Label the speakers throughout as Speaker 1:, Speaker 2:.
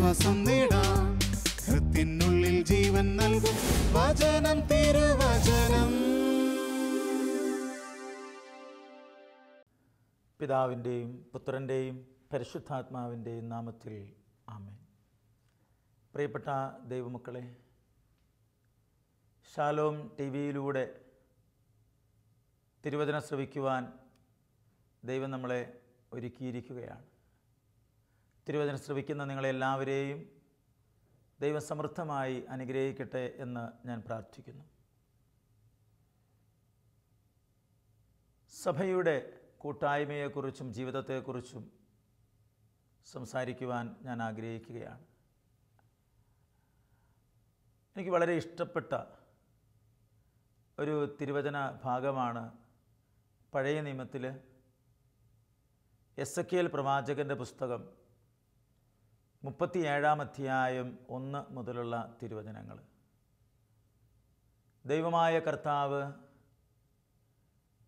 Speaker 1: ശ്വാസം നേടാം. ഹൃത്തിനുള്ളിൽ ജീവൻ നൽകും വചനം, തിരുവചനം.
Speaker 2: പിതാവിൻ്റെയും പുത്രൻ്റെയും പരിശുദ്ധാത്മാവിൻ്റെയും നാമത്തിൽ ആമേൻ. പ്രിയപ്പെട്ട ദൈവമക്കളെ, ഷാലോം ടിവിയിലൂടെ തിരുവചനം ശ്രവിക്കുവാൻ ദൈവം നമ്മളെ ഒരുക്കിയിരിക്കുകയാണ്. തിരുവചനം ശ്രവിക്കുന്ന നിങ്ങളെല്ലാവരെയും ദൈവം സമൃദ്ധമായി അനുഗ്രഹിക്കട്ടെ എന്ന് ഞാൻ പ്രാർത്ഥിക്കുന്നു. സഭയുടെ കൂട്ടായ്മയെക്കുറിച്ചും ജീവിതത്തെക്കുറിച്ചും സംസാരിക്കുവാൻ ഞാൻ ആഗ്രഹിക്കുകയാണ്. എനിക്ക് വളരെ ഇഷ്ടപ്പെട്ട ഒരു തിരുവചന ഭാഗമാണ് പഴയ നിയമത്തിൽ എസെക്കിയേൽ പ്രവാചകൻ്റെ പുസ്തകം 37-ാം അധ്യായം 1 മുതലുള്ള തിരുവചനങ്ങൾ. ദൈവമായ കർത്താവ്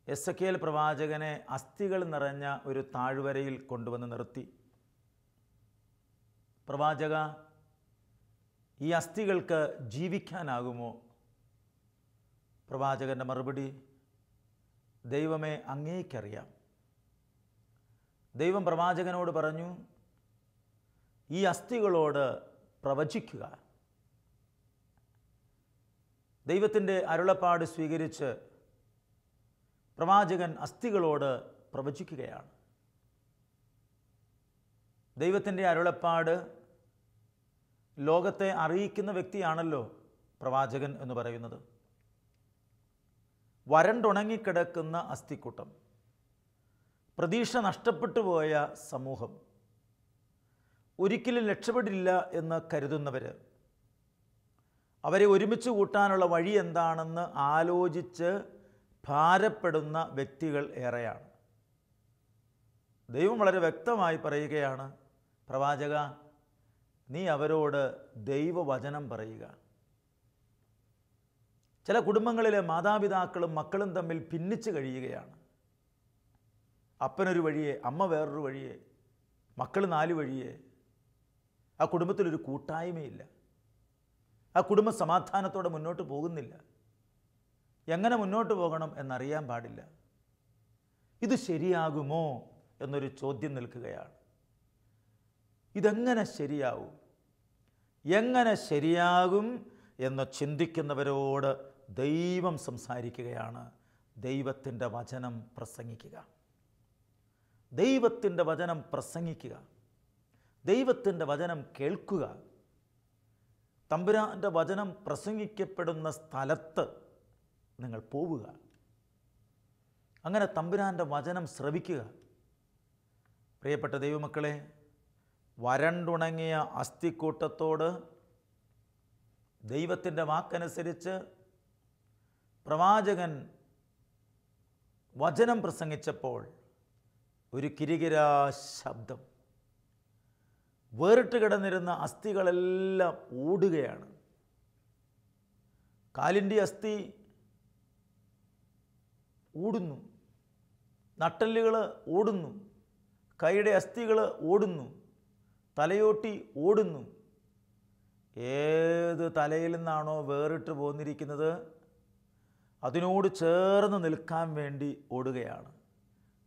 Speaker 2: എസെക്കിയേൽ പ്രവാചകനെ അസ്ഥികൾ നിറഞ്ഞ ഒരു താഴ്വരയിൽ കൊണ്ടുവന്ന് നിർത്തി. പ്രവാചക, ഈ അസ്ഥികൾക്ക് ജീവിക്കാനാകുമോ? പ്രവാചകൻ്റെ മറുപടി, ദൈവമേ, അങ്ങേക്കറിയാം. ദൈവം പ്രവാചകനോട് പറഞ്ഞു, ഈ അസ്ഥികളോട് പ്രവചിക്കുക. ദൈവത്തിൻ്റെ അരുളപ്പാട് സ്വീകരിച്ച് പ്രവാചകൻ അസ്ഥികളോട് പ്രവചിക്കുകയാണ്. ദൈവത്തിൻ്റെ അരുളപ്പാട് ലോകത്തെ അറിയിക്കുന്ന വ്യക്തിയാണല്ലോ പ്രവാചകൻ എന്ന് പറയുന്നത്. വരണ്ടുണങ്ങിക്കിടക്കുന്ന അസ്ഥിക്കൂട്ടം, പ്രതീക്ഷ നഷ്ടപ്പെട്ടു പോയ സമൂഹം, ഒരിക്കലും രക്ഷപ്പെടില്ല എന്ന് കരുതുന്നവർ, അവരെ ഒരുമിച്ച് കൂട്ടാനുള്ള വഴി എന്താണെന്ന് ആലോചിച്ച് ഭാരപ്പെടുന്ന വ്യക്തികൾ ഏറെയാണ്. ദൈവം വളരെ വ്യക്തമായി പറയുകയാണ്, പ്രവാചക, നീ അവരോട് ദൈവവചനം പറയുക. ചില കുടുംബങ്ങളിലെ മാതാപിതാക്കളും മക്കളും തമ്മിൽ ഭിന്നിച്ച് കഴിയുകയാണ്. അപ്പനൊരു വഴിയെ, അമ്മ വേറൊരു വഴിയെ, മക്കൾ 4 വഴിയെ. ആ കുടുംബത്തിലൊരു കൂട്ടായ്മയില്ല. ആ കുടുംബം സമാധാനത്തോടെ മുന്നോട്ട് പോകുന്നില്ല. എങ്ങനെ മുന്നോട്ട് പോകണം എന്നറിയാൻ പാടില്ല. ഇത് ശരിയാകുമോ എന്നൊരു ചോദ്യം നിൽക്കുകയാണ്. ഇതെങ്ങനെ ശരിയാവും, എങ്ങനെ ശരിയാകും എന്ന് ചിന്തിക്കുന്നവരോട് ദൈവം സംസാരിക്കുകയാണ്. ദൈവത്തിൻ്റെ വചനം പ്രസംഗിക്കുക, ദൈവത്തിൻ്റെ വചനം പ്രസംഗിക്കുക, ദൈവത്തിൻ്റെ വചനം കേൾക്കുക. തമ്പുരാൻ്റെ വചനം പ്രസംഗിക്കപ്പെടുന്ന സ്ഥലത്ത് നിങ്ങൾ പോവുക. അങ്ങനെ തമ്പുരാൻ്റെ വചനം ശ്രവിക്കുക. പ്രിയപ്പെട്ട ദൈവമക്കളെ, വരണ്ടുണങ്ങിയ അസ്ഥിക്കൂട്ടത്തോട് ദൈവത്തിൻ്റെ വാക്കനുസരിച്ച് പ്രവാചകൻ വചനം പ്രസംഗിച്ചപ്പോൾ ഒരു കിരികിരാ ശബ്ദം. വേറിട്ട് കിടന്നിരുന്ന അസ്ഥികളെല്ലാം ഓടുകയാണ്. കാലിൻ്റെ അസ്ഥി ഓടുന്നു, നട്ടെല്ലുകൾ ഓടുന്നു, കൈയുടെ അസ്ഥികൾ ഓടുന്നു, തലയോട്ടി ഓടുന്നു. ഏത് തലയിൽ നിന്നാണോ വേറിട്ട് പോന്നിരിക്കുന്നത് അതിനോട് ചേർന്ന് നിൽക്കാൻ വേണ്ടി ഓടുകയാണ്.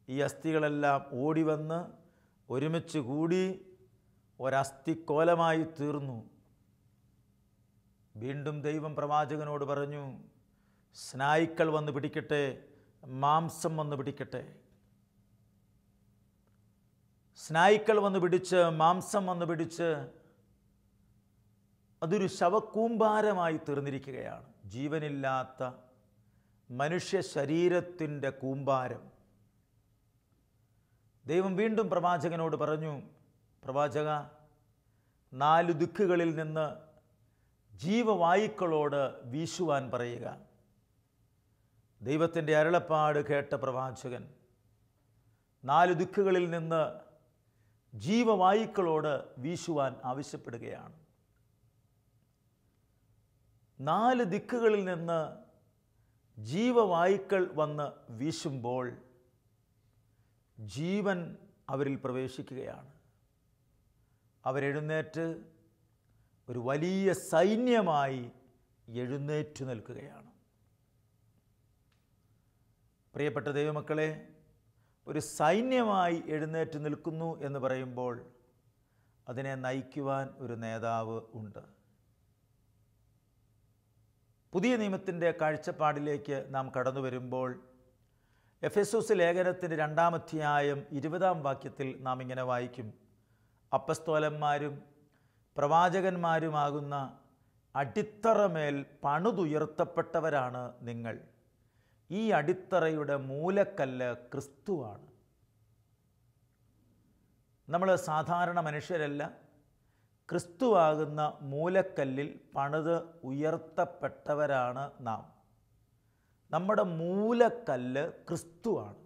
Speaker 2: ഈ അസ്ഥികളെല്ലാം ഓടി വന്ന് ഒരുമിച്ച് കൂടി ഒരസ്ഥിക്കോലമായി തീർന്നു. വീണ്ടും ദൈവം പ്രവാചകനോട് പറഞ്ഞു, സ്നായ്ക്കൾ വന്ന് പിടിക്കട്ടെ, മാംസം വന്ന് പിടിക്കട്ടെ. സ്നായ്ക്കൾ വന്ന് പിടിച്ച്, മാംസം വന്ന് പിടിച്ച് അതൊരു ശവക്കൂമ്പാരമായി തീർന്നിരിക്കുകയാണ്. ജീവനില്ലാത്ത മനുഷ്യ ശരീരത്തിൻ്റെ കൂമ്പാരം. ദൈവം വീണ്ടും പ്രവാചകനോട് പറഞ്ഞു, പ്രവാചക, 4 ദിക്കുകളിൽ നിന്ന് ജീവവായുക്കളോട് വീശുവാൻ പറയുക. ദൈവത്തിൻ്റെ അരുളപ്പാട് കേട്ട പ്രവാചകൻ 4 ദിക്കുകളിൽ നിന്ന് ജീവവായുക്കളോട് വീശുവാൻ ആവശ്യപ്പെടുകയാണ്. 4 ദിക്കുകളിൽ നിന്ന് ജീവവായുക്കൾ വന്ന് വീശുമ്പോൾ ജീവൻ അവരിൽ പ്രവേശിക്കുകയാണ്. അവരെഴുന്നേറ്റ് ഒരു വലിയ സൈന്യമായി എഴുന്നേറ്റു നിൽക്കുകയാണ്. പ്രിയപ്പെട്ട ദൈവമക്കളെ, ഒരു സൈന്യമായി എഴുന്നേറ്റ് നിൽക്കുന്നു എന്ന് പറയുമ്പോൾ അതിനെ നയിക്കുവാൻ ഒരു നേതാവ് ഉണ്ട്. പുതിയ നിയമത്തിൻ്റെ കാഴ്ചപ്പാടിലേക്ക് നാം കടന്നു വരുമ്പോൾ എഫെസോസ് ലേഖനത്തിൻ്റെ 2-ാം അധ്യായം 20-ാം വാക്യത്തിൽ നാം ഇങ്ങനെ വായിക്കും: അപ്പസ്തോലന്മാരും പ്രവാചകന്മാരുമാകുന്ന അടിത്തറമേൽ പണിതുയർത്തപ്പെട്ടവരാണ് നിങ്ങൾ. ഈ അടിത്തറയുടെ മൂലക്കല്ല് ക്രിസ്തുവാണ്. നമ്മൾ സാധാരണ മനുഷ്യരല്ല, ക്രിസ്തുവാകുന്ന മൂലക്കല്ലിൽ പണിത് ഉയർത്തപ്പെട്ടവരാണ് നാം. നമ്മുടെ മൂലക്കല്ല് ക്രിസ്തുവാണ്.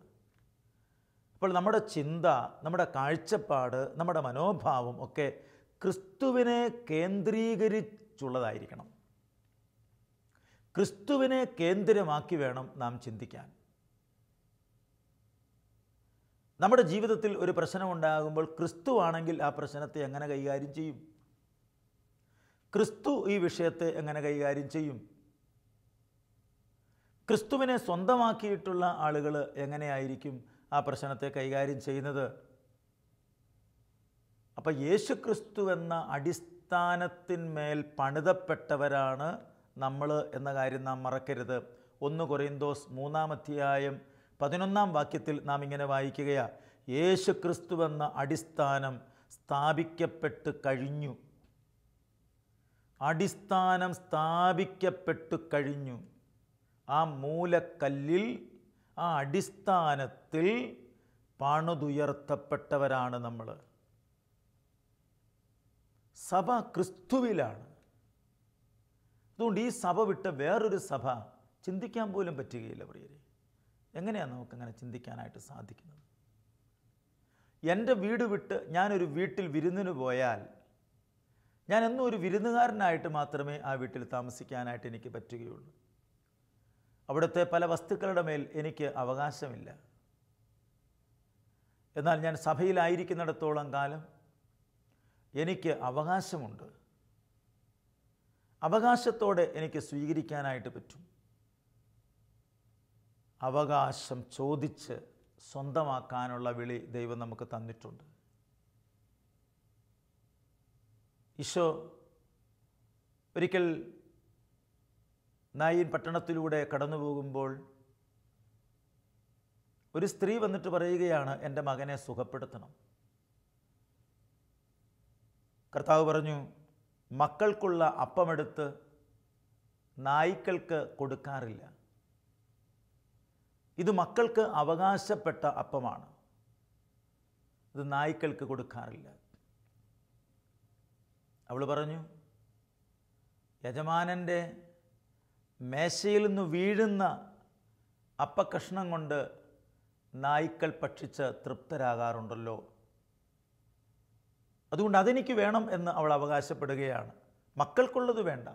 Speaker 2: അപ്പോൾ നമ്മുടെ ചിന്ത, നമ്മുടെ കാഴ്ചപ്പാട്, നമ്മുടെ മനോഭാവം ഒക്കെ ക്രിസ്തുവിനെ കേന്ദ്രീകരിച്ചുള്ളതായിരിക്കണം. ക്രിസ്തുവിനെ കേന്ദ്രമാക്കി വേണം നാം ചിന്തിക്കാൻ. നമ്മുടെ ജീവിതത്തിൽ ഒരു പ്രശ്നമുണ്ടാകുമ്പോൾ ക്രിസ്തുവാണെങ്കിൽ ആ പ്രശ്നത്തെ എങ്ങനെ കൈകാര്യം ചെയ്യും? ക്രിസ്തു ഈ വിഷയത്തെ എങ്ങനെ കൈകാര്യം ചെയ്യും? ക്രിസ്തുവിനെ സ്വന്തമാക്കിയിട്ടുള്ള ആളുകൾ എങ്ങനെയായിരിക്കും ആ പ്രശ്നത്തെ കൈകാര്യം ചെയ്യുന്നത്? അപ്പം യേശുക്രിസ്തു എന്ന അടിസ്ഥാനത്തിന്മേൽ പണിതപ്പെട്ടവരാണ് നമ്മൾ എന്ന കാര്യം നാം മറക്കരുത്. 1 കൊരിന്തോസ് 3-ാം അധ്യായം 11-ാം വാക്യത്തിൽ നാം ഇങ്ങനെ വായിക്കുകയാണ്: യേശുക്രിസ്തു എന്ന അടിസ്ഥാനം സ്ഥാപിക്കപ്പെട്ട് കഴിഞ്ഞു. അടിസ്ഥാനം സ്ഥാപിക്കപ്പെട്ടു കഴിഞ്ഞു. ആ മൂലക്കല്ലിൽ, ആ അടിസ്ഥാനത്തിൽ പണിതുയർത്തപ്പെട്ടവരാണ് നമ്മൾ. സഭ ക്രിസ്തുവിലാണ്. അതുകൊണ്ട് ഈ സഭ വിട്ട് വേറൊരു സഭ ചിന്തിക്കാൻ പോലും പറ്റുകയില്ല. പ്രിയരെ, എങ്ങനെയാണ് നമുക്കങ്ങനെ ചിന്തിക്കാനായിട്ട് സാധിക്കുന്നത്? എൻ്റെ വീട് വിട്ട് ഞാനൊരു വീട്ടിൽ വിരുന്നിന് പോയാൽ ഞാൻ എന്നും ഒരു വിരുന്നുകാരനായിട്ട് മാത്രമേ ആ വീട്ടിൽ താമസിക്കാനായിട്ട് എനിക്ക് പറ്റുകയുള്ളൂ. അവിടുത്തെ പല വസ്തുക്കളുടെ മേൽ എനിക്ക് അവകാശമില്ല. എന്നാൽ ഞാൻ സഭയിലായിരിക്കുന്നിടത്തോളം കാലം എനിക്ക് അവകാശമുണ്ട്. അവകാശത്തോടെ എനിക്ക് സ്വീകരിക്കാനായിട്ട് പറ്റും. അവകാശം ചോദിച്ച് സ്വന്തമാക്കാനുള്ള വിളി ദൈവം നമുക്ക് തന്നിട്ടുണ്ട്. ഈശോ ഒരിക്കൽ നായിൻ പട്ടണത്തിലൂടെ കടന്നു പോകുമ്പോൾ ഒരു സ്ത്രീ വന്നിട്ട് പറയുകയാണ്, എൻ്റെ മകനെ സുഖപ്പെടുത്തണം. കർത്താവ് പറഞ്ഞു, മക്കൾക്കുള്ള അപ്പമെടുത്ത് നായ്ക്കൾക്ക് കൊടുക്കാറില്ല. ഇത് മക്കൾക്ക് അവകാശപ്പെട്ട അപ്പമാണ്, ഇത് നായ്ക്കൾക്ക് കൊടുക്കാറില്ല. അവൾ പറഞ്ഞു, യജമാനൻ്റെ മേശയിൽ നിന്ന് വീഴുന്ന അപ്പക്കഷ്ണം കൊണ്ട് നായ്ക്കൾ ഭക്ഷിച്ച് തൃപ്തരാകാറുണ്ടല്ലോ, അതുകൊണ്ട് അതെനിക്ക് വേണം എന്ന് അവൾ അവകാശപ്പെടുകയാണ്. മക്കൾക്കുള്ളത് വേണ്ട,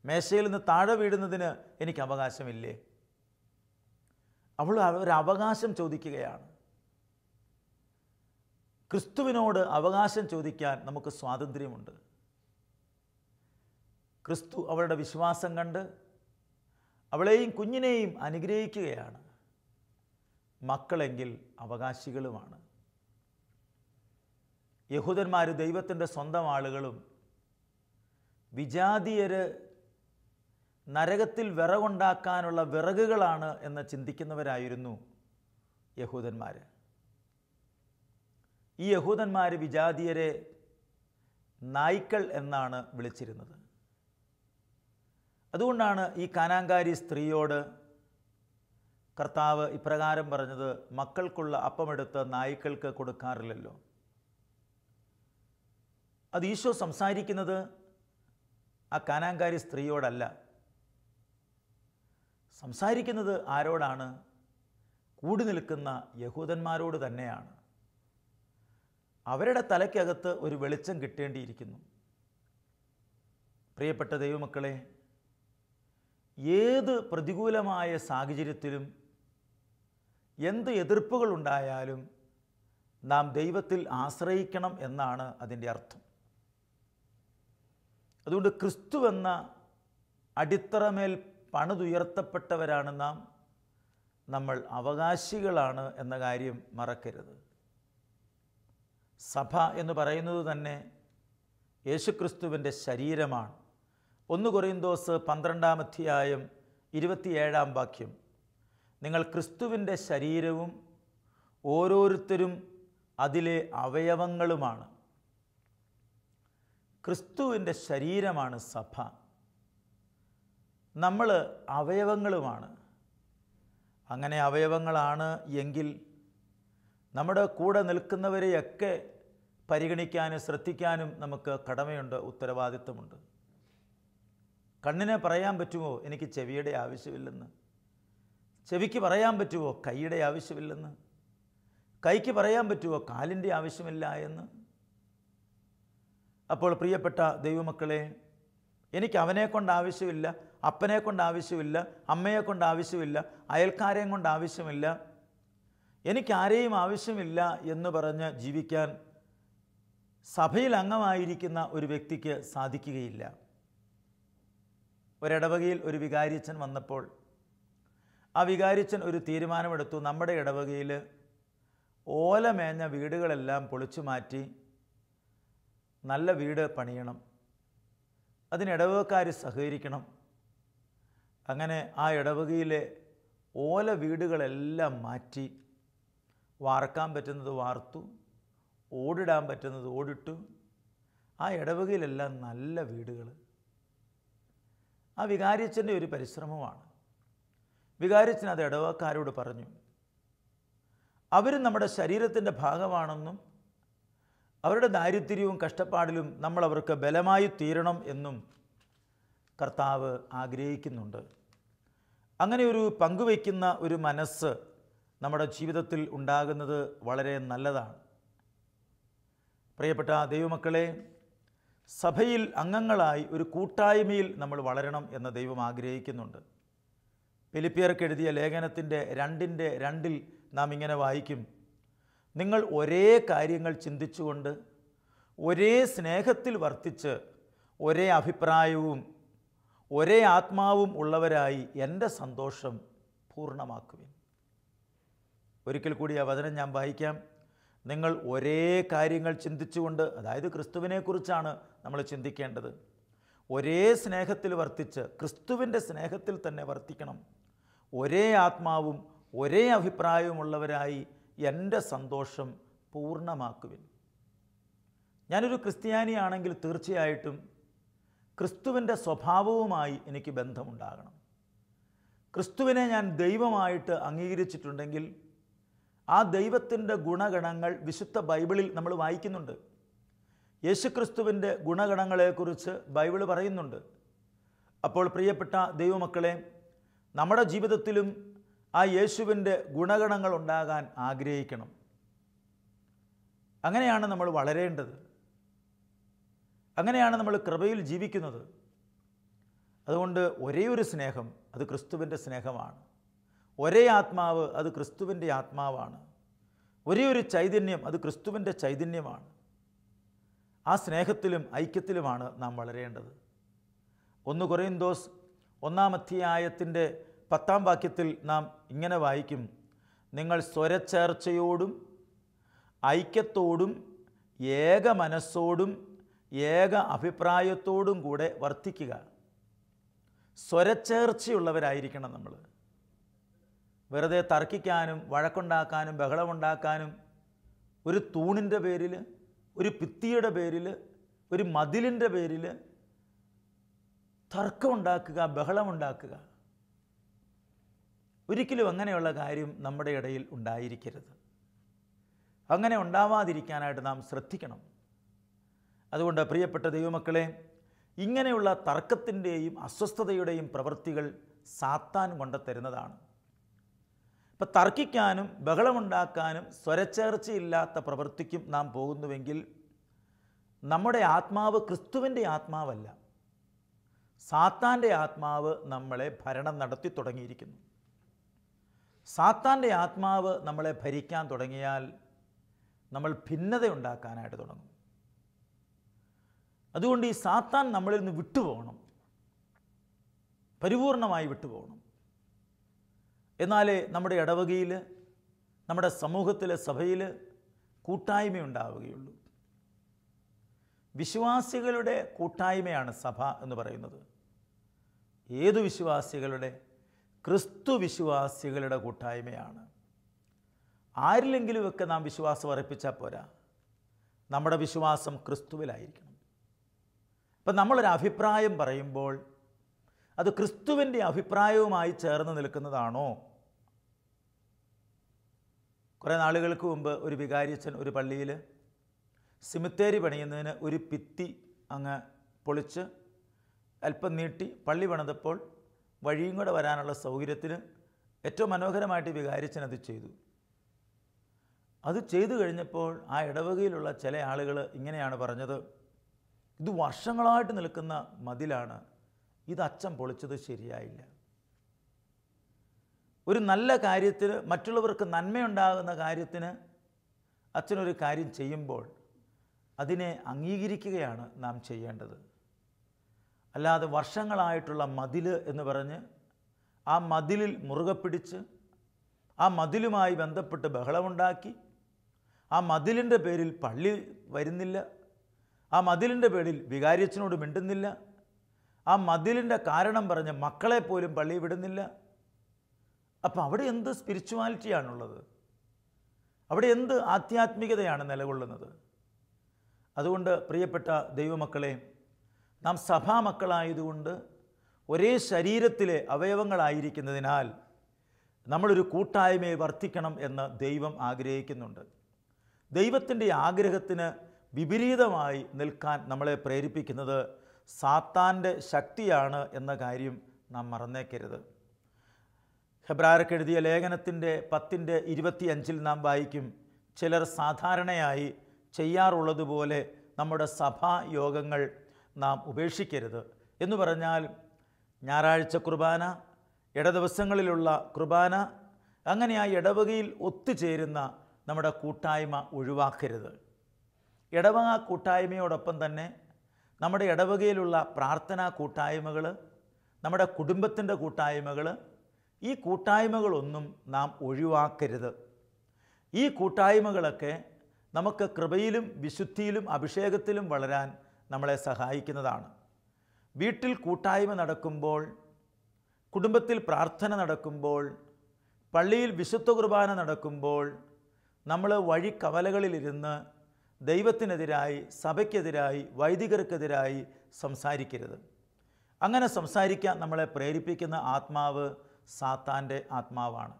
Speaker 2: മേശയിൽ നിന്ന് താഴെ വീഴുന്നതിന് എനിക്ക് അവകാശമില്ലേ? അവൾ ഒരു അവകാശം ചോദിക്കുകയാണ്. ക്രിസ്തുവിനോട് അവകാശം ചോദിക്കാൻ നമുക്ക് സ്വാതന്ത്ര്യമുണ്ട്. ക്രിസ്തു അവളുടെ വിശ്വാസം കണ്ട് അവളെയും കുഞ്ഞിനെയും അനുഗ്രഹിക്കുകയാണ്. മക്കളെങ്കിൽ അവകാശികളുമാണ്. യഹൂദന്മാർ ദൈവത്തിൻ്റെ സ്വന്തം ആളുകളും വിജാതീയർ നരകത്തിൽ വിറകുണ്ടാക്കാനുള്ള വിറകുകളാണ് എന്ന് ചിന്തിക്കുന്നവരായിരുന്നു യഹൂദന്മാർ. ഈ യഹൂദന്മാർ വിജാതീയരെ നായ്ക്കൾ എന്നാണ് വിളിച്ചിരുന്നത്. അതുകൊണ്ടാണ് ഈ കാനാങ്കാരി സ്ത്രീയോട് കർത്താവ് ഇപ്രകാരം പറഞ്ഞത്, മക്കൾക്കുള്ള അപ്പമെടുത്ത് നായ്ക്കൾക്ക് കൊടുക്കാറില്ലല്ലോ. അത് ഈശോ സംസാരിക്കുന്നത് ആ കാനാങ്കാരി സ്ത്രീയോടല്ല, സംസാരിക്കുന്നത് ആരോടാണ്? കൂടി നിൽക്കുന്ന യഹൂദന്മാരോട് തന്നെയാണ്. അവരുടെ തലയ്ക്കകത്ത് ഒരു വെളിച്ചം കിട്ടേണ്ടിയിരിക്കുന്നു. പ്രിയപ്പെട്ട ദൈവമക്കളെ, ഏത് പ്രതികൂലമായ സാഹചര്യത്തിലും എന്ത് എതിർപ്പുകളുണ്ടായാലും നാം ദൈവത്തിൽ ആശ്രയിക്കണം എന്നാണ് അതിൻ്റെ അർത്ഥം. അതുകൊണ്ട് ക്രിസ്തു എന്ന അടിത്തറമേൽ പണിതുയർത്തപ്പെട്ടവരാണ് നാം. നമ്മൾ അവകാശികളാണ് എന്ന കാര്യം മറക്കരുത്. സഭ എന്ന് പറയുന്നത് തന്നെ യേശുക്രിസ്തുവിൻ്റെ ശരീരമാണ്. 1 കൊരിന്തോസ് 12-ാം അധ്യായം 27-ാം വാക്യം, നിങ്ങൾ ക്രിസ്തുവിൻ്റെ ശരീരവും ഓരോരുത്തരും അതിലെ അവയവങ്ങളുമാണ്. ക്രിസ്തുവിൻ്റെ ശരീരമാണ് സഭ. നമ്മൾ അവയവങ്ങളുമാണ്. അങ്ങനെ അവയവങ്ങളാണ് എങ്കിൽ നമ്മുടെ കൂടെ നിൽക്കുന്നവരെയൊക്കെ പരിഗണിക്കാനും ശ്രദ്ധിക്കാനും നമുക്ക് കടമയുണ്ട്, ഉത്തരവാദിത്വമുണ്ട്. കണ്ണിനെ പറയാൻ പറ്റുമോ എനിക്ക് ചെവിയുടെ ആവശ്യമില്ലെന്ന്? ചെവിക്ക് പറയാൻ പറ്റുമോ കൈയുടെ ആവശ്യമില്ലെന്ന്? കൈക്ക് പറയാൻ പറ്റുമോ കാലിൻ്റെ ആവശ്യമില്ല എന്ന്? അപ്പോൾ പ്രിയപ്പെട്ട ദൈവമക്കളെ, എനിക്ക് അവനെ കൊണ്ട് ആവശ്യമില്ല, അപ്പനെ കൊണ്ട് ആവശ്യമില്ല, അമ്മയെ കൊണ്ട് ആവശ്യമില്ല, അയൽക്കാരെയും കൊണ്ട് ആവശ്യമില്ല, എനിക്കാരെയും ആവശ്യമില്ല എന്ന് പറഞ്ഞ് ജീവിക്കാൻ സഭയിൽ അംഗമായിരിക്കുന്ന ഒരു വ്യക്തിക്ക് സാധിക്കുകയില്ല. ഒരിടവകയിൽ ഒരു വികാരിച്ചൻ വന്നപ്പോൾ ആ വികാരിച്ചൻ ഒരു തീരുമാനമെടുത്തു. നമ്മുടെ ഇടവകയിൽ ഓലമേഞ്ഞ വീടുകളെല്ലാം പൊളിച്ചു മാറ്റി നല്ല വീട് പണിയണം, അതിന് ഇടവകക്കാർ സഹകരിക്കണം. അങ്ങനെ ആ ഇടവകയിലെ ഓല വീടുകളെല്ലാം മാറ്റി വാർക്കാൻ പറ്റുന്നത് വാർത്തു, ഓടിടാൻ പറ്റുന്നത് ഓടിട്ടു. ആ ഇടവകയിലെല്ലാം നല്ല വീടുകൾ. ആ വികാരിച്ചൻ്റെ ഒരു പരിശ്രമമാണ്. വികാരിച്ചൻ അത് ഇടവകക്കാരോട് പറഞ്ഞു. അവരും നമ്മുടെ ശരീരത്തിൻ്റെ ഭാഗമാണെന്നും അവരുടെ ദാരിദ്ര്യവും കഷ്ടപ്പാടിലും നമ്മൾ അവർക്ക് ബലമായി തീരണം എന്നും കർത്താവ് ആഗ്രഹിക്കുന്നുണ്ട്. അങ്ങനെ ഒരു പങ്കുവയ്ക്കുന്ന ഒരു മനസ്സ് നമ്മുടെ ജീവിതത്തിൽ ഉണ്ടാകുന്നത് വളരെ നല്ലതാണ്. പ്രിയപ്പെട്ട ദൈവമക്കളെ, സഭയിൽ അംഗങ്ങളായി ഒരു കൂട്ടായ്മയിൽ നമ്മൾ വളരണം എന്ന് ദൈവം ആഗ്രഹിക്കുന്നുണ്ട്. ഫിലിപ്പിയർക്ക് എഴുതിയ ലേഖനത്തിൻ്റെ 2:2 നാം ഇങ്ങനെ വായിക്കും, നിങ്ങൾ ഒരേ കാര്യങ്ങൾ ചിന്തിച്ചുകൊണ്ട് ഒരേ സ്നേഹത്തിൽ വർത്തിച്ച് ഒരേ അഭിപ്രായവും ഒരേ ആത്മാവും ഉള്ളവരായി എൻ്റെ സന്തോഷം പൂർണ്ണമാക്കുവിൻ. ഒരിക്കൽ കൂടി ആ വചനം ഞാൻ വായിക്കാം. നിങ്ങൾ ഒരേ കാര്യങ്ങൾ ചിന്തിച്ചുകൊണ്ട്, അതായത് ക്രിസ്തുവിനെക്കുറിച്ചാണ് നമ്മൾ ചിന്തിക്കേണ്ടത്, ഒരേ സ്നേഹത്തിൽ വർത്തിച്ച് ക്രിസ്തുവിൻ്റെ സ്നേഹത്തിൽ തന്നെ വർത്തിക്കണം. ഒരേ ആത്മാവും ഒരേ അഭിപ്രായവുമുള്ളവരായി എൻ്റെ സന്തോഷം പൂർണ്ണമാക്കുവിൻ. ഞാനൊരു ക്രിസ്ത്യാനിയാണെങ്കിൽ തീർച്ചയായിട്ടും ക്രിസ്തുവിൻ്റെ സ്വഭാവവുമായി എനിക്ക് ബന്ധമുണ്ടാകണം. ക്രിസ്തുവിനെ ഞാൻ ദൈവമായിട്ട് അംഗീകരിച്ചിട്ടുണ്ടെങ്കിൽ ആ ദൈവത്തിൻ്റെ ഗുണഗണങ്ങൾ വിശുദ്ധ ബൈബിളിൽ നമ്മൾ വായിക്കുന്നുണ്ട്. യേശുക്രിസ്തുവിൻ്റെ ഗുണഗണങ്ങളെക്കുറിച്ച് ബൈബിൾ പറയുന്നുണ്ട്. അപ്പോൾ പ്രിയപ്പെട്ട ദൈവമക്കളെ, നമ്മുടെ ജീവിതത്തിലും ആ യേശുവിൻ്റെ ഗുണഗണങ്ങൾ ഉണ്ടാകാൻ ആഗ്രഹിക്കണം. അങ്ങനെയാണ് നമ്മൾ വളരേണ്ടത്. അങ്ങനെയാണ് നമ്മൾ കൃപയിൽ ജീവിക്കുന്നത്. അതുകൊണ്ട് ഒരേ ഒരു സ്നേഹം, അത് ക്രിസ്തുവിൻ്റെ സ്നേഹമാണ്. ഒരേ ആത്മാവ്, അത് ക്രിസ്തുവിൻ്റെ ആത്മാവാണ്. ഒരേ ഒരു ചൈതന്യം, അത് ക്രിസ്തുവിൻ്റെ ചൈതന്യമാണ്. ആ സ്നേഹത്തിലും ഐക്യത്തിലുമാണ് നാം വളരേണ്ടത്. 1 കൊരിന്തോസ് 1-ാം അധ്യായത്തിൻ്റെ 10-ാം വാക്യത്തിൽ നാം ഇങ്ങനെ വായിക്കും, നിങ്ങൾ സ്വരച്ചേർച്ചയോടും ഐക്യത്തോടും ഏക മനസ്സോടും ഏക അഭിപ്രായത്തോടും കൂടെ വർത്തിക്കുക. സ്വരച്ചേർച്ചയുള്ളവരായിരിക്കണം നമ്മൾ. വെറുതെ തർക്കിക്കാനും വഴക്കുണ്ടാക്കാനും ബഹളമുണ്ടാക്കാനും, ഒരു തൂണിൻ്റെ പേരിൽ, ഒരു ഭിത്തിയുടെ പേരിൽ, ഒരു മതിലിൻ്റെ പേരിൽ തർക്കമുണ്ടാക്കുക, ബഹളമുണ്ടാക്കുക, ഒരിക്കലും അങ്ങനെയുള്ള കാര്യം നമ്മുടെ ഇടയിൽ ഉണ്ടായിരിക്കരുത്. അങ്ങനെ ഉണ്ടാവാതിരിക്കാനായിട്ട് നാം ശ്രദ്ധിക്കണം. അതുകൊണ്ട് പ്രിയപ്പെട്ട ദൈവമക്കളെ, ഇങ്ങനെയുള്ള തർക്കത്തിൻ്റെയും അസ്വസ്ഥതയുടെയും പ്രവൃത്തികൾ സാത്താൻ കൊണ്ടുതരുന്നതാണ്. ഇപ്പം തർക്കിക്കാനും ബഹളമുണ്ടാക്കാനും സ്വരച്ചേർച്ചയില്ലാത്ത പ്രവൃത്തിക്കും നാം പോകുന്നുവെങ്കിൽ നമ്മുടെ ആത്മാവ് ക്രിസ്തുവിൻ്റെ ആത്മാവല്ല, സാത്താൻ്റെ ആത്മാവ് നമ്മളെ ഭരണം നടത്തി തുടങ്ങിയിരിക്കുന്നു. സാത്താൻ്റെ ആത്മാവ് നമ്മളെ ഭരിക്കാൻ തുടങ്ങിയാൽ നമ്മൾ ഭിന്നത ഉണ്ടാക്കാനായിട്ട് തുടങ്ങും. അതുകൊണ്ട് ഈ സാത്താൻ നമ്മളിൽ നിന്ന് വിട്ടുപോകണം, പരിപൂർണമായി വിട്ടുപോകണം. എന്നാലേ നമ്മുടെ ഇടവകയിൽ, നമ്മുടെ സമൂഹത്തിലെ സഭയിൽ കൂട്ടായ്മയുണ്ടാവുകയുള്ളൂ. വിശ്വാസികളുടെ കൂട്ടായ്മയാണ് സഭ എന്ന് പറയുന്നത്. ഏതു വിശ്വാസികളുടെ? ക്രിസ്തു വിശ്വാസികളുടെ കൂട്ടായ്മയാണ്. ആരിലെങ്കിലുമൊക്കെ നാം വിശ്വാസം അർപ്പിച്ചാൽ പോരാ, നമ്മുടെ വിശ്വാസം ക്രിസ്തുവിലായിരിക്കണം. അപ്പം നമ്മളൊരു അഭിപ്രായം പറയുമ്പോൾ അത് ക്രിസ്തുവിൻ്റെ അഭിപ്രായവുമായി ചേർന്ന് നിൽക്കുന്നതാണോ? കുറേ നാളുകൾക്ക് മുമ്പ് ഒരു വികാരിയച്ഛൻ ഒരു പള്ളിയിൽ സിമിത്തേരി പണിയുന്നതിന് ഒരു ഭിത്തി അങ്ങ് പൊളിച്ച് അല്പം നീട്ടി പള്ളി പണിതപ്പോൾ വഴിയും കൂടെ വരാനുള്ള സൗകര്യത്തിന് ഏറ്റവും മനോഹരമായിട്ട് വികാരിയച്ഛൻ അത് ചെയ്തു. അത് ചെയ്തു കഴിഞ്ഞപ്പോൾ ആ ഇടവകയിലുള്ള ചില ആളുകൾ ഇങ്ങനെയാണ് പറഞ്ഞത്, ഇത് വർഷങ്ങളായിട്ട് നിൽക്കുന്ന മതിലാണ്, ഇത് അച്ഛൻ പൊളിച്ചത് ശരിയായില്ല. ഒരു നല്ല കാര്യത്തിന്, മറ്റുള്ളവർക്ക് നന്മയുണ്ടാകുന്ന കാര്യത്തിന് അച്ഛനൊരു കാര്യം ചെയ്യുമ്പോൾ അതിനെ അംഗീകരിക്കുകയാണ് നാം ചെയ്യേണ്ടത്. അല്ലാതെ വർഷങ്ങളായിട്ടുള്ള മതിൽ എന്ന് പറഞ്ഞ് ആ മതിലിൽ മുറുകെ പിടിച്ച് ആ മതിലുമായി ബന്ധപ്പെട്ട് ബഹളമുണ്ടാക്കി ആ മതിലിൻ്റെ പേരിൽ പള്ളി വരുന്നില്ല, ആ മതിലിൻ്റെ പേരിൽ വികാരിയച്ഛനോട് മിണ്ടുന്നില്ല, ആ മതിലിൻ്റെ കാരണം പറഞ്ഞ് മക്കളെ പോലും പള്ളി വിടുന്നില്ല. അപ്പം അവിടെ എന്ത് സ്പിരിച്വാലിറ്റിയാണുള്ളത്? അവിടെ എന്ത് ആധ്യാത്മികതയാണ് നിലകൊള്ളുന്നത്? അതുകൊണ്ട് പ്രിയപ്പെട്ട ദൈവമക്കളെ, നാം സഭാമക്കളായതുകൊണ്ട് ഒരേ ശരീരത്തിലെ അവയവങ്ങളായിരിക്കുന്നതിനാൽ നമ്മളൊരു കൂട്ടായ്മയെ വർദ്ധിക്കണം എന്ന് ദൈവം ആഗ്രഹിക്കുന്നുണ്ട്. ദൈവത്തിൻ്റെ ആഗ്രഹത്തിന് വിപരീതമായി നിൽക്കാൻ നമ്മളെ പ്രേരിപ്പിക്കുന്നത് സാത്താൻ്റെ ശക്തിയാണ് എന്ന കാര്യം നാം മറന്നേക്കരുത്. ഹെബ്രായർക്ക് എഴുതിയ ലേഖനത്തിൻ്റെ 10:25 നാം വായിക്കും, ചിലർ സാധാരണയായി ചെയ്യാറുള്ളതുപോലെ നമ്മുടെ സഭാ യോഗങ്ങൾ നാം ഉപേക്ഷിക്കരുത് എന്ന് പറഞ്ഞാൽ ഞായറാഴ്ച കുർബാന, ഇടദിവസങ്ങളിലുള്ള കുർബാന, അങ്ങനെ ആ ഇടവകയിൽ ഒത്തുചേരുന്ന നമ്മുടെ കൂട്ടായ്മ ഒഴിവാക്കരുത്. ഇടവക കൂട്ടായ്മയോടൊപ്പം തന്നെ നമ്മുടെ ഇടവകയിലുള്ള പ്രാർത്ഥനാ കൂട്ടായ്മകൾ, നമ്മുടെ കുടുംബത്തിൻ്റെ കൂട്ടായ്മകൾ, ഈ കൂട്ടായ്മകളൊന്നും നാം ഒഴിവാക്കരുത്. ഈ കൂട്ടായ്മകളൊക്കെ നമുക്ക് കൃപയിലും വിശുദ്ധിയിലും അഭിഷേകത്തിലും വളരാൻ നമ്മളെ സഹായിക്കുന്നതാണ്. വീട്ടിൽ കൂട്ടായ്മ നടക്കുമ്പോൾ, കുടുംബത്തിൽ പ്രാർത്ഥന നടക്കുമ്പോൾ, പള്ളിയിൽ വിശുദ്ധ കുർബാന നടക്കുമ്പോൾ നമ്മൾ വഴിക്കവലകളിലിരുന്ന് ദൈവത്തിനെതിരായി, സഭയ്ക്കെതിരായി, വൈദികർക്കെതിരായി സംസാരിക്കരുത്. അങ്ങനെ സംസാരിക്കാൻ നമ്മളെ പ്രേരിപ്പിക്കുന്ന ആത്മാവ് സാത്താൻ്റെ ആത്മാവാണ്.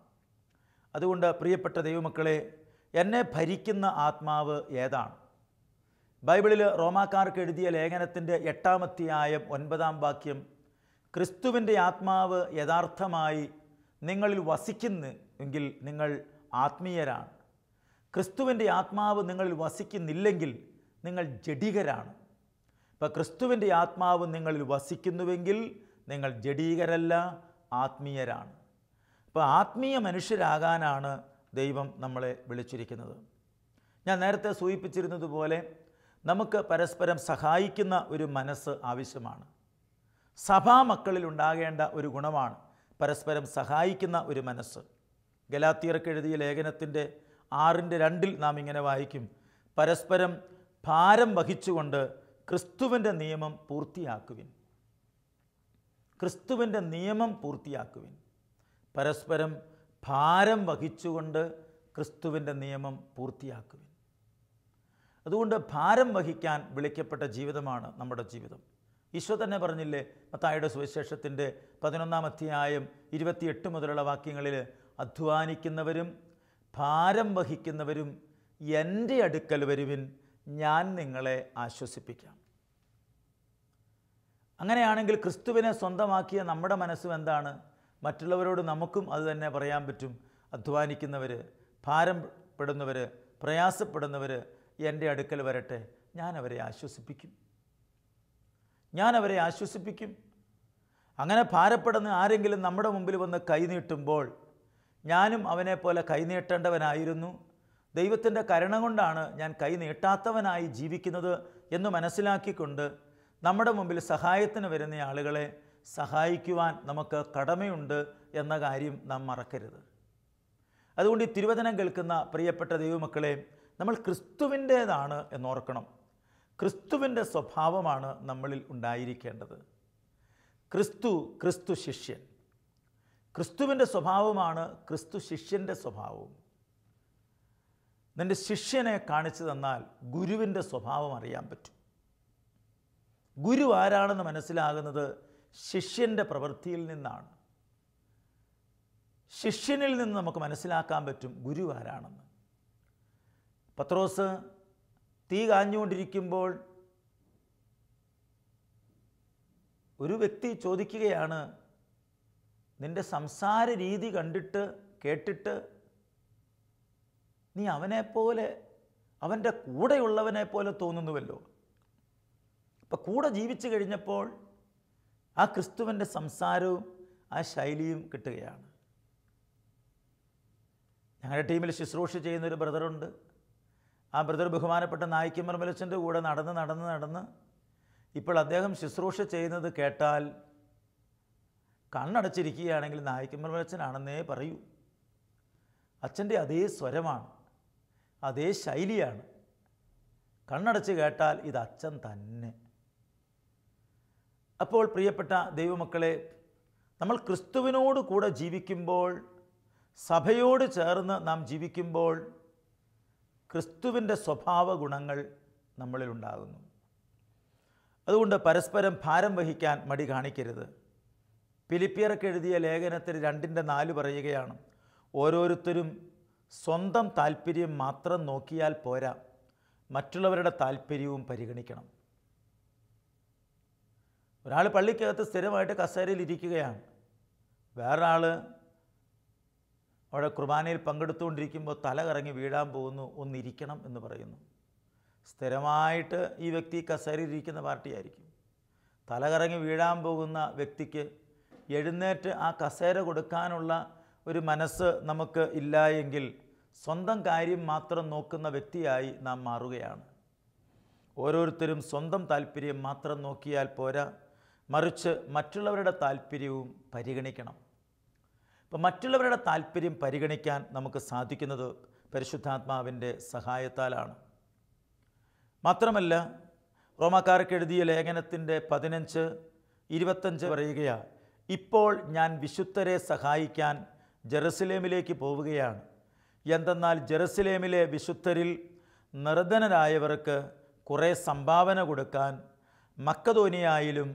Speaker 2: അതുകൊണ്ട് പ്രിയപ്പെട്ട ദൈവമക്കളെ, എന്നെ ഭരിക്കുന്ന ആത്മാവ് ഏതാണ്? ബൈബിളിൽ റോമാക്കാർക്ക് എഴുതിയ ലേഖനത്തിൻ്റെ 8-ാം അധ്യായം 9-ാം വാക്യം, ക്രിസ്തുവിൻ്റെ ആത്മാവ് യഥാർത്ഥമായി നിങ്ങളിൽ വസിക്കുന്നു എങ്കിൽ നിങ്ങൾ ആത്മീയരാണ്. ക്രിസ്തുവിൻ്റെ ആത്മാവ് നിങ്ങളിൽ വസിക്കുന്നില്ലെങ്കിൽ നിങ്ങൾ ജഡികരാണ്. ഇപ്പം ക്രിസ്തുവിൻ്റെ ആത്മാവ് നിങ്ങളിൽ വസിക്കുന്നുവെങ്കിൽ നിങ്ങൾ ജഡീകരല്ല, ആത്മീയരാണ്. അപ്പോൾ ആത്മീയ മനുഷ്യരാകാനാണ് ദൈവം നമ്മളെ വിളിച്ചിരിക്കുന്നത്. ഞാൻ നേരത്തെ സൂചിപ്പിച്ചിരുന്നതുപോലെ നമുക്ക് പരസ്പരം സഹായിക്കുന്ന ഒരു മനസ്സ് ആവശ്യമാണ്. സഭാമക്കളിൽ ഉണ്ടാകേണ്ട ഒരു ഗുണമാണ് പരസ്പരം സഹായിക്കുന്ന ഒരു മനസ്സ്. ഗലാത്യർക്ക് എഴുതിയ ലേഖനത്തിൻ്റെ 6:2 നാം ഇങ്ങനെ വായിക്കും, പരസ്പരം ഭാരം വഹിച്ചുകൊണ്ട് ക്രിസ്തുവിൻ്റെ നിയമം പൂർത്തിയാക്കുവിൻ. ക്രിസ്തുവിൻ്റെ നിയമം പൂർത്തിയാക്കുവിൻ. പരസ്പരം ഭാരം വഹിച്ചുകൊണ്ട് ക്രിസ്തുവിൻ്റെ നിയമം പൂർത്തിയാക്കുവിൻ. അതുകൊണ്ട് ഭാരം വഹിക്കാൻ വിളിക്കപ്പെട്ട ജീവിതമാണ് നമ്മുടെ ജീവിതം. ഈശോ തന്നെ പറഞ്ഞില്ലേ, മത്തായിയുടെ സുവിശേഷത്തിൻ്റെ 11-ാം അധ്യായം 28 മുതലുള്ള വാക്യങ്ങളിൽ, അധ്വാനിക്കുന്നവരും ഭാരം വഹിക്കുന്നവരും എൻ്റെ അടുക്കൽ വരുവിൻ, ഞാൻ നിങ്ങളെ ആശ്വസിപ്പിക്കാം. അങ്ങനെയാണെങ്കിൽ ക്രിസ്തുവിനെ സ്വന്തമാക്കിയ നമ്മുടെ മനസ്സും എന്താണ്? മറ്റുള്ളവരോട് നമുക്കും അത് തന്നെ പറയാൻ പറ്റും. അധ്വാനിക്കുന്നവർ, ഭാരപ്പെടുന്നവർ, പ്രയാസപ്പെടുന്നവർ എൻ്റെ അടുക്കൽ വരട്ടെ, ഞാൻ അവരെ ആശ്വസിപ്പിക്കും. അങ്ങനെ ഭാരപ്പെടുന്ന ആരെങ്കിലും നമ്മുടെ മുമ്പിൽ വന്ന് കൈനീട്ടുമ്പോൾ ഞാനും അവനെ പോലെ കൈനീട്ടേണ്ടവനായിരുന്നു, ദൈവത്തിൻ്റെ കരുണ കൊണ്ടാണ് ഞാൻ കൈനീട്ടാത്തവനായി ജീവിക്കുന്നത് എന്ന് മനസ്സിലാക്കിക്കൊണ്ട് നമ്മുടെ മുമ്പിൽ സഹായത്തിന് വരുന്ന ആളുകളെ സഹായിക്കുവാൻ നമുക്ക് കടമയുണ്ട് എന്ന കാര്യം നാം മറക്കരുത്. അതുകൊണ്ട് ഈ തിരുവചനം കേൾക്കുന്ന പ്രിയപ്പെട്ട ദൈവമക്കളെ, നമ്മൾ ക്രിസ്തുവിൻ്റേതാണ് എന്നോർക്കണം. ക്രിസ്തുവിൻ്റെ സ്വഭാവമാണ് നമ്മളിൽ ഉണ്ടായിരിക്കേണ്ടത്. ക്രിസ്തു ശിഷ്യൻ. ക്രിസ്തുവിൻ്റെ സ്വഭാവമാണ് ക്രിസ്തു ശിഷ്യൻ്റെ സ്വഭാവവും. നിൻ്റെ ശിഷ്യനെ കാണിച്ചു തന്നാൽ ഗുരുവിൻ്റെ സ്വഭാവം അറിയാൻ പറ്റും. ഗുരു ആരാണെന്ന് മനസ്സിലാകുന്നത് ശിഷ്യൻ്റെ പ്രവൃത്തിയിൽ നിന്നാണ്. ശിഷ്യനിൽ നിന്ന് നമുക്ക് മനസ്സിലാക്കാൻ പറ്റും ഗുരു ആരാണെന്ന്. പത്രോസ് തീ കാഞ്ഞുകൊണ്ടിരിക്കുമ്പോൾ ഒരു വ്യക്തി ചോദിക്കുകയാണ്, നിൻ്റെ സംസാര രീതി കേട്ടിട്ട് നീ അവനെപ്പോലെ, അവൻ്റെ കൂടെയുള്ളവനെ പോലെ തോന്നുന്നുവല്ലോ. അപ്പം കൂടെ ജീവിച്ചു കഴിഞ്ഞപ്പോൾ ആ ക്രിസ്തുവിൻ്റെ സംസാരവും ആ ശൈലിയും കിട്ടുകയാണ്. ഞങ്ങളുടെ ടീമിൽ ശുശ്രൂഷ ചെയ്യുന്നൊരു ബ്രദറുണ്ട്. ആ ബ്രദർ ബഹുമാനപ്പെട്ട നായിക്കമ്മർ മലച്ചൻ്റെ കൂടെ നടന്ന് ഇപ്പോൾ അദ്ദേഹം ശുശ്രൂഷ ചെയ്യുന്നത് കേട്ടാൽ കണ്ണടച്ചിരിക്കുകയാണെങ്കിൽ നായിക്കമ്മർ മലച്ചനാണെന്നേ പറയൂ. അച്ഛൻ്റെ അതേ സ്വരമാണ്, അതേ ശൈലിയാണ്. കണ്ണടച്ച് കേട്ടാൽ ഇത് അച്ഛൻ തന്നെ. അപ്പോൾ പ്രിയപ്പെട്ട ദൈവമക്കളെ, നമ്മൾ ക്രിസ്തുവിനോട് കൂടെ ജീവിക്കുമ്പോൾ, സഭയോട് ചേർന്ന് നാം ജീവിക്കുമ്പോൾ ക്രിസ്തുവിൻ്റെ സ്വഭാവ ഗുണങ്ങൾ നമ്മളിലുണ്ടാകുന്നു. അതുകൊണ്ട് പരസ്പരം ഭാരം വഹിക്കാൻ മടി കാണിക്കരുത്. ഫിലിപ്പിയർക്ക് എഴുതിയ ലേഖനത്തിൽ 2:4 പറയുകയാണ്, ഓരോരുത്തരും സ്വന്തം താല്പര്യം മാത്രം നോക്കിയാൽ പോരാ, മറ്റുള്ളവരുടെ താല്പര്യവും പരിഗണിക്കണം. ഒരാൾ പള്ളിക്കകത്ത് സ്ഥിരമായിട്ട് കസേരയിൽ ഇരിക്കുകയാണ്, വേറൊരാൾ അവിടെ കുർബാനയിൽ പങ്കെടുത്തുകൊണ്ടിരിക്കുമ്പോൾ തല കറങ്ങി വീഴാൻ പോകുന്നു, ഒന്നിരിക്കണം എന്ന് പറയുന്നു. സ്ഥിരമായിട്ട് ഈ വ്യക്തി കസേരയിൽ ഇരിക്കുന്ന പാർട്ടിയായിരിക്കും. തല കറങ്ങി വീഴാൻ പോകുന്ന വ്യക്തിക്ക് എഴുന്നേറ്റ് ആ കസേര കൊടുക്കാനുള്ള ഒരു മനസ്സ് നമുക്ക് ഇല്ല എങ്കിൽ സ്വന്തം കാര്യം മാത്രം നോക്കുന്ന വ്യക്തിയായി നാം മാറുകയാണ്. ഓരോരുത്തരും സ്വന്തം താല്പര്യം മാത്രം നോക്കിയാൽ പോരാ, മറിച്ച് മറ്റുള്ളവരുടെ താല്പര്യവും പരിഗണിക്കണം. അപ്പം മറ്റുള്ളവരുടെ താല്പര്യം പരിഗണിക്കാൻ നമുക്ക് സാധിക്കുന്നത് പരിശുദ്ധാത്മാവിൻ്റെ സഹായത്താലാണ്. മാത്രമല്ല, റോമാക്കാർക്ക് എഴുതിയ ലേഖനത്തിൻ്റെ 15:25 പറയുകയാണ്, ഇപ്പോൾ ഞാൻ വിശുദ്ധരെ സഹായിക്കാൻ ജെറുസലേമിലേക്ക് പോവുകയാണ്. എന്തെന്നാൽ ജെറുസലേമിലെ വിശുദ്ധരിൽ നിർധനരായവർക്ക് കുറേ സംഭാവന കൊടുക്കാൻ മക്കദോനിയായാലും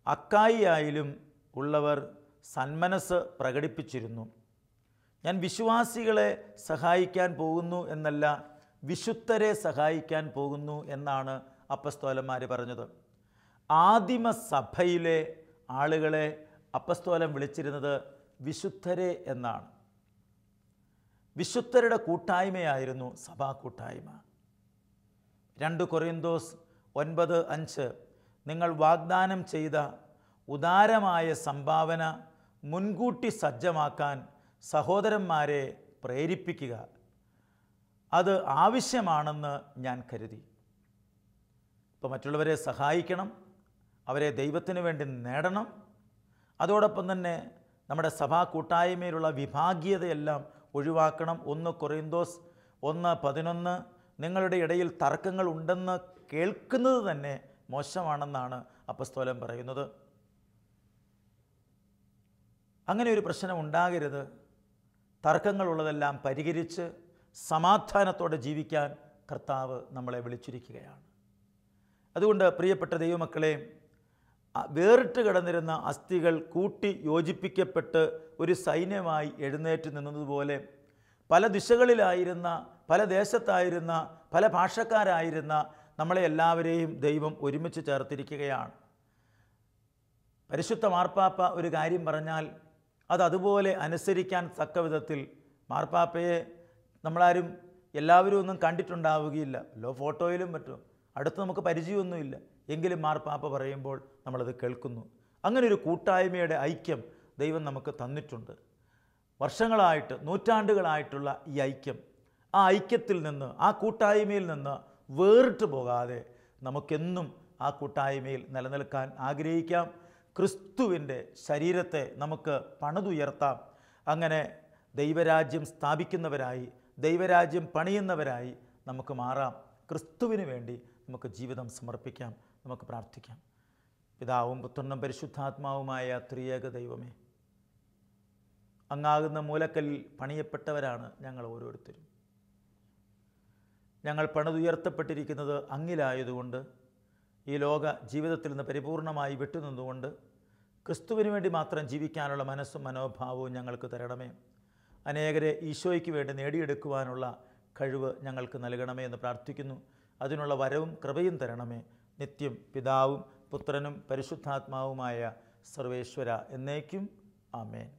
Speaker 2: അക്കായിയായാലും ഉള്ളവർ സന്മനസ് പ്രകടിപ്പിച്ചിരുന്നു. ഞാൻ വിശ്വാസികളെ സഹായിക്കാൻ പോകുന്നു എന്നല്ല, വിശുദ്ധരെ സഹായിക്കാൻ പോകുന്നു എന്നാണ് അപ്പസ്തോലന്മാർ പറഞ്ഞത്. ആദിമ സഭയിലെ ആളുകളെ അപ്പസ്തോലൻ വിളിച്ചിരുന്നത് വിശുദ്ധരെ എന്നാണ്. വിശുദ്ധരുടെ കൂട്ടായ്മയായിരുന്നു സഭാ കൂട്ടായ്മ. 2 കൊറിന്തോസ് 9:5 നിങ്ങൾ വാഗ്ദാനം ചെയ്ത ഉദാരമായ സംഭാവന മുൻകൂട്ടി സജ്ജമാക്കാൻ സഹോദരന്മാരെ പ്രേരിപ്പിക്കുക, അത് ആവശ്യമാണെന്ന് ഞാൻ കരുതി. ഇപ്പോൾ മറ്റുള്ളവരെ സഹായിക്കണം, അവരെ ദൈവത്തിന് വേണ്ടി നേടണം. അതോടൊപ്പം തന്നെ നമ്മുടെ സഭാ കൂട്ടായ്മയിലുള്ള വിഭാഗീയതയെല്ലാം ഒഴിവാക്കണം. 1 കൊറിന്തോസ് 1:11 നിങ്ങളുടെ ഇടയിൽ തർക്കങ്ങൾ ഉണ്ടെന്ന് കേൾക്കുന്നത് തന്നെ മോശമാണെന്നാണ് അപ്പസ്തോലൻ പറയുന്നത്. അങ്ങനെ ഒരു പ്രശ്നം ഉണ്ടാകരുത്. തർക്കങ്ങളുള്ളതെല്ലാം പരിഹരിച്ച് സമാധാനത്തോടെ ജീവിക്കാൻ കർത്താവ് നമ്മളെ വിളിച്ചിരിക്കുകയാണ്. അതുകൊണ്ട് പ്രിയപ്പെട്ട ദൈവമക്കളെ, വേറിട്ട് കിടന്നിരുന്ന അസ്ഥികൾ കൂട്ടി യോജിപ്പിക്കപ്പെട്ട് ഒരു സൈന്യമായി എഴുന്നേറ്റ് നിന്നതുപോലെ പല ദിശകളിലായിരുന്ന, പല ദേശത്തായിരുന്ന, പല ഭാഷക്കാരായിരുന്ന നമ്മളെ എല്ലാവരെയും ദൈവം ഒരുമിച്ച് ചേർത്തിരിക്കുകയാണ്. പരിശുദ്ധ മാർപ്പാപ്പ ഒരു കാര്യം പറഞ്ഞാൽ അതുപോലെ അനുസരിക്കാൻ തക്ക വിധത്തിൽ, മാർപ്പാപ്പയെ നമ്മളാരും എല്ലാവരും ഒന്നും കണ്ടിട്ടുണ്ടാവുകയില്ല, ഫോട്ടോയിലും മറ്റും അടുത്ത് നമുക്ക് പരിചയമൊന്നുമില്ല, എങ്കിലും മാർപ്പാപ്പ പറയുമ്പോൾ നമ്മളത് കേൾക്കുന്നു. അങ്ങനെ ഒരു കൂട്ടായ്മയുടെ ഐക്യം ദൈവം നമുക്ക് തന്നിട്ടുണ്ട്. വർഷങ്ങളായിട്ട്, നൂറ്റാണ്ടുകളായിട്ടുള്ള ഈ ഐക്യം, ആ ഐക്യത്തിൽ നിന്ന്, ആ കൂട്ടായ്മയിൽ നിന്ന് വേറിട്ട് പോകാതെ നമുക്കെന്നും ആ കൂട്ടായ്മയിൽ നിലനിൽക്കാൻ ആഗ്രഹിക്കാം. ക്രിസ്തുവിൻ്റെ ശരീരത്തെ നമുക്ക് പണിതുയർത്താം. അങ്ങനെ ദൈവരാജ്യം സ്ഥാപിക്കുന്നവരായി, ദൈവരാജ്യം പണിയുന്നവരായി നമുക്ക് മാറാം. ക്രിസ്തുവിന് വേണ്ടി നമുക്ക് ജീവിതം സമർപ്പിക്കാം. നമുക്ക് പ്രാർത്ഥിക്കാം. പിതാവും പുത്രനും പരിശുദ്ധാത്മാവുമായ ത്രിയേക ദൈവമേ, അങ്ങാകുന്ന മൂലക്കല്ലിൽ പണിയപ്പെട്ടവരാണ് ഞങ്ങൾ ഓരോരുത്തരും. ഞങ്ങൾ പണിതുയർത്തപ്പെട്ടിരിക്കുന്നത് അങ്ങിലായതുകൊണ്ട് ഈ ലോക ജീവിതത്തിൽ നിന്ന് പരിപൂർണമായി വിട്ടുനിന്നുകൊണ്ട് ക്രിസ്തുവിന് വേണ്ടി മാത്രം ജീവിക്കാനുള്ള മനസ്സും മനോഭാവവും ഞങ്ങൾക്ക് തരണമേ. അനേകരെ ഈശോയ്ക്ക് വേണ്ടി നേടിയെടുക്കുവാനുള്ള കഴിവ് ഞങ്ങൾക്ക് നൽകണമേ എന്ന് പ്രാർത്ഥിക്കുന്നു. അതിനുള്ള വരവും കൃപയും തരണമേ. നിത്യം പിതാവും പുത്രനും പരിശുദ്ധാത്മാവുമായ സർവേശ്വര എന്നേക്കും. ആമേൻ.